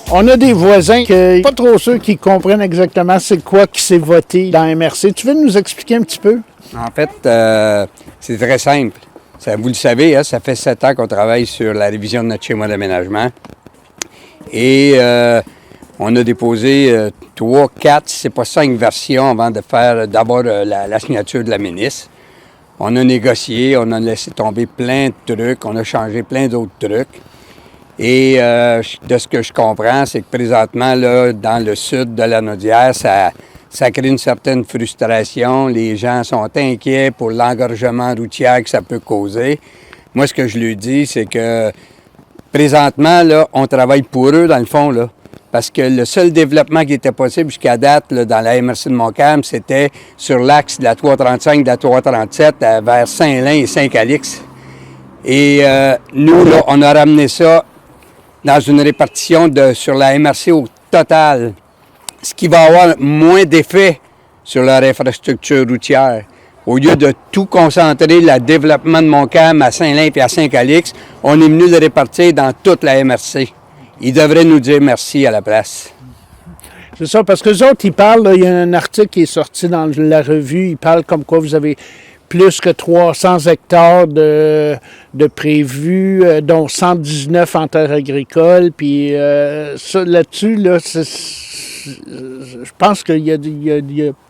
On a des voisins qui pas trop sûrs qui comprennent exactement c'est quoi qui s'est voté dans MRC. Tu veux nous expliquer un petit peu? En fait, c'est très simple. Vous le savez, hein, ça fait 7 ans qu'on travaille sur la révision de notre schéma d'aménagement. Et on a déposé 3, 4, si c'est pas 5 versions avant de faire d'abord la signature de la ministre. On a négocié, on a laissé tomber plein de trucs, on a changé plein d'autres trucs. Et de ce que je comprends, c'est que présentement, là, dans le sud de la Naudière, ça crée une certaine frustration. Les gens sont inquiets pour l'engorgement routier que ça peut causer. Moi, ce que je lui dis, c'est que présentement, là, on travaille pour eux, dans le fond, là. Parce que le seul développement qui était possible jusqu'à date là, dans la MRC de Montcalm, c'était sur l'axe de la 335, de la 337 vers Saint-Lin et Saint-Calix. Et nous, là, on a ramené ça dans une répartition sur la MRC au total, ce qui va avoir moins d'effet sur leur infrastructure routière. Au lieu de tout concentrer le développement de Montcalm à Saint-Lin et à Saint-Calix, on est venu le répartir dans toute la MRC. Ils devraient nous dire merci à la place. C'est ça, parce que les autres, ils parlent, là, il y a un article qui est sorti dans la revue, ils parlent comme quoi vous avez plus que 300 hectares de prévus, dont 119 en terres agricoles, puis ça, là-dessus, là, je pense qu'il y a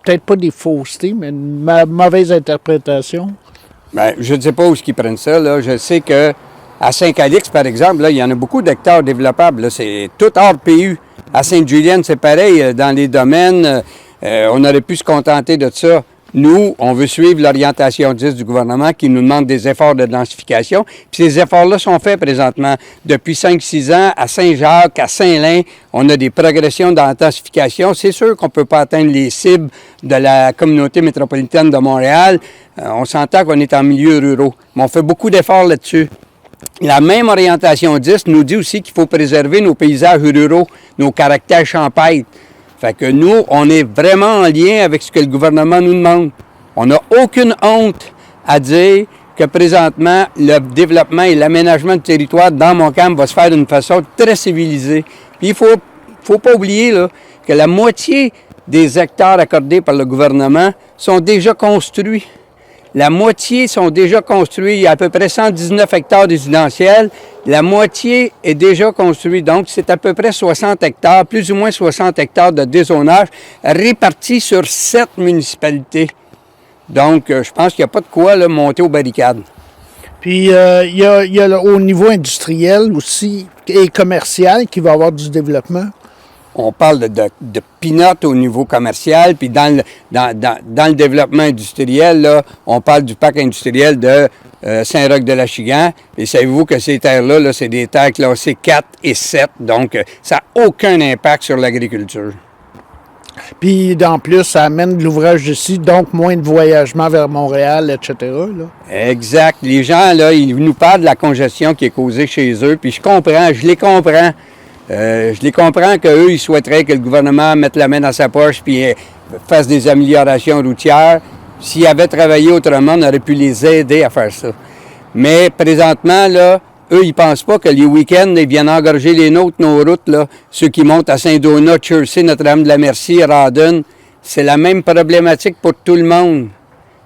peut-être pas des faussetés, mais une mauvaise interprétation. Bien, je ne sais pas où ils prennent ça, là. Je sais que à Saint-Calix, par exemple, là, il y en a beaucoup d'hectares développables. Là, c'est tout hors PU. À Sainte-Julienne, c'est pareil. Dans les domaines, on aurait pu se contenter de ça. Nous, on veut suivre l'orientation 10 du gouvernement qui nous demande des efforts de densification. Puis ces efforts-là sont faits présentement. Depuis 5-6 ans, à Saint-Jacques, à Saint-Lin, on a des progressions dans la densification. C'est sûr qu'on ne peut pas atteindre les cibles de la communauté métropolitaine de Montréal. On s'entend qu'on est en milieu ruraux. Mais on fait beaucoup d'efforts là-dessus. La même orientation 10 nous dit aussi qu'il faut préserver nos paysages ruraux, nos caractères champêtres. Fait que nous, on est vraiment en lien avec ce que le gouvernement nous demande. On n'a aucune honte à dire que présentement, le développement et l'aménagement du territoire dans Montcalm va se faire d'une façon très civilisée. Puis il faut pas oublier là, que la moitié des hectares accordés par le gouvernement sont déjà construits. La moitié sont déjà construits. Il y a à peu près 119 hectares résidentiels. La moitié est déjà construite. Donc, c'est à peu près 60 hectares, plus ou moins 60 hectares de dézonage répartis sur 7 municipalités. Donc, je pense qu'il n'y a pas de quoi là, monter aux barricades. Puis, il y a au niveau industriel aussi et commercial qui va avoir du développement. On parle de peanuts au niveau commercial, puis dans le développement industriel, là, on parle du parc industriel de Saint-Roch-de-l'Achigan. Et savez-vous que ces terres-là, là, c'est des terres classées 4 et 7, donc ça n'a aucun impact sur l'agriculture. Puis, en plus, ça amène de l'ouvrage d'ici, donc moins de voyagement vers Montréal, etc. Là. Exact. Les gens, là, ils nous parlent de la congestion qui est causée chez eux, puis je les comprends. Je les comprends qu'eux, ils souhaiteraient que le gouvernement mette la main dans sa poche puis fasse des améliorations routières. S'ils avaient travaillé autrement, on aurait pu les aider à faire ça. Mais présentement, là, eux, ils pensent pas que les week-ends, ils viennent engorger les nôtres, nos routes, là. Ceux qui montent à Saint-Donat, Chersey, Notre-Dame-de-la-Merci, Rawdon, c'est la même problématique pour tout le monde.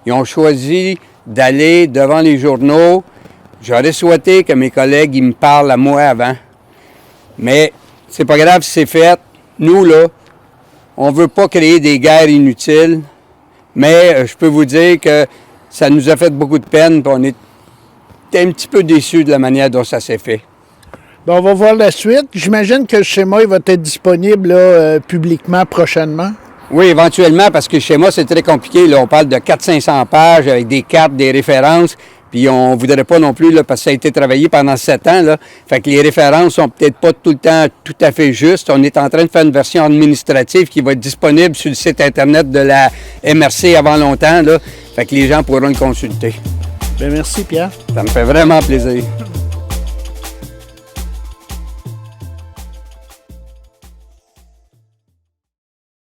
Ils ont choisi d'aller devant les journaux. J'aurais souhaité que mes collègues, ils me parlent à moi avant. Mais c'est pas grave si c'est fait. Nous, là, on veut pas créer des guerres inutiles, mais je peux vous dire que ça nous a fait beaucoup de peine, puis on est un petit peu déçus de la manière dont ça s'est fait. Bien, on va voir la suite. J'imagine que le schéma il va être disponible là, publiquement prochainement. Oui, éventuellement, parce que le schéma, c'est très compliqué. Là, on parle de 400-500 pages avec des cartes, des références. Puis on ne voudrait pas non plus, là, parce que ça a été travaillé pendant 7 ans. Là. Fait que les références sont peut-être pas tout le temps tout à fait justes. On est en train de faire une version administrative qui va être disponible sur le site Internet de la MRC avant longtemps. Là. Fait que les gens pourront le consulter. Bien, merci, Pierre. Ça me fait vraiment plaisir.